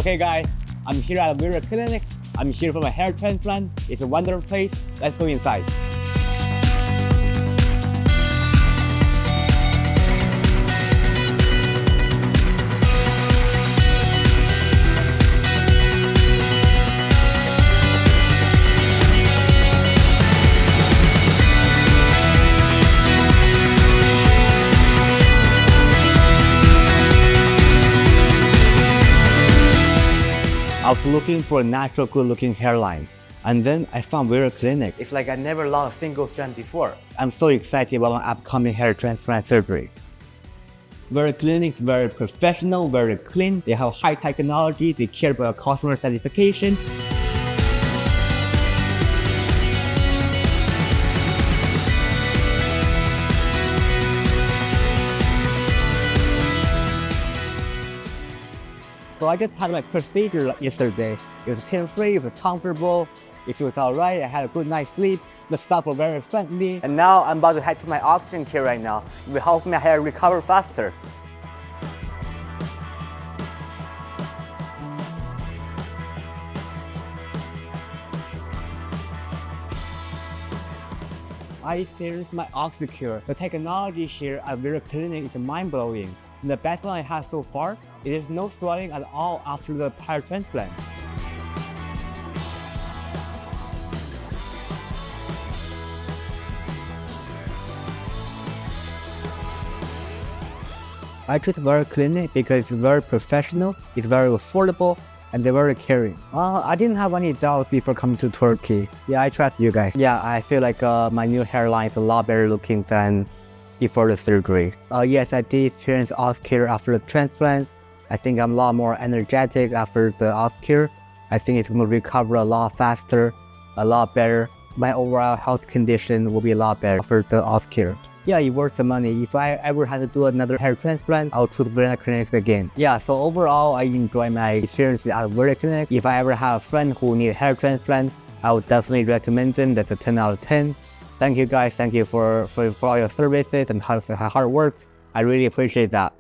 Okay guys, I'm here at Vera Clinic. I'm here for my hair transplant. It's a wonderful place. Let's go inside. I was looking for a natural, good-looking hairline, and then I found Vera Clinic. It's like I never lost a single strand before. I'm so excited about my upcoming hair transplant surgery. Vera Clinic is very professional, very clean. They have high technology. They care about customer satisfaction. So I just had my procedure yesterday. It was pain-free, it was comfortable, it was alright, I had a good night's sleep, the staff were very friendly. And now I'm about to head to my oxygen care right now. It will help my hair recover faster. I experienced my OxyCure. The technology here at Vera Clinic is mind-blowing. The best one I had so far, it is no swelling at all after the hair transplant. I choose Vera Clinic because it's very professional, it's very affordable, and they're very caring. I didn't have any doubts before coming to Turkey. Yeah, I trust you guys. Yeah, I feel like my new hairline is a lot better looking than before the surgery. Yes, I did experience OxyCure after the transplant. I think I'm a lot more energetic after the OxyCure. I think it's going to recover a lot faster, a lot better. My overall health condition will be a lot better after the OxyCure. Yeah, it's worth the money. If I ever had to do another hair transplant, I'll choose Bryen Clinic again. Yeah, so overall, I enjoy my experience at Bryen Clinic. If I ever have a friend who needs hair transplant, I would definitely recommend them. That's a 10 out of 10. Thank you guys. Thank you for all your services and hard work. I really appreciate that.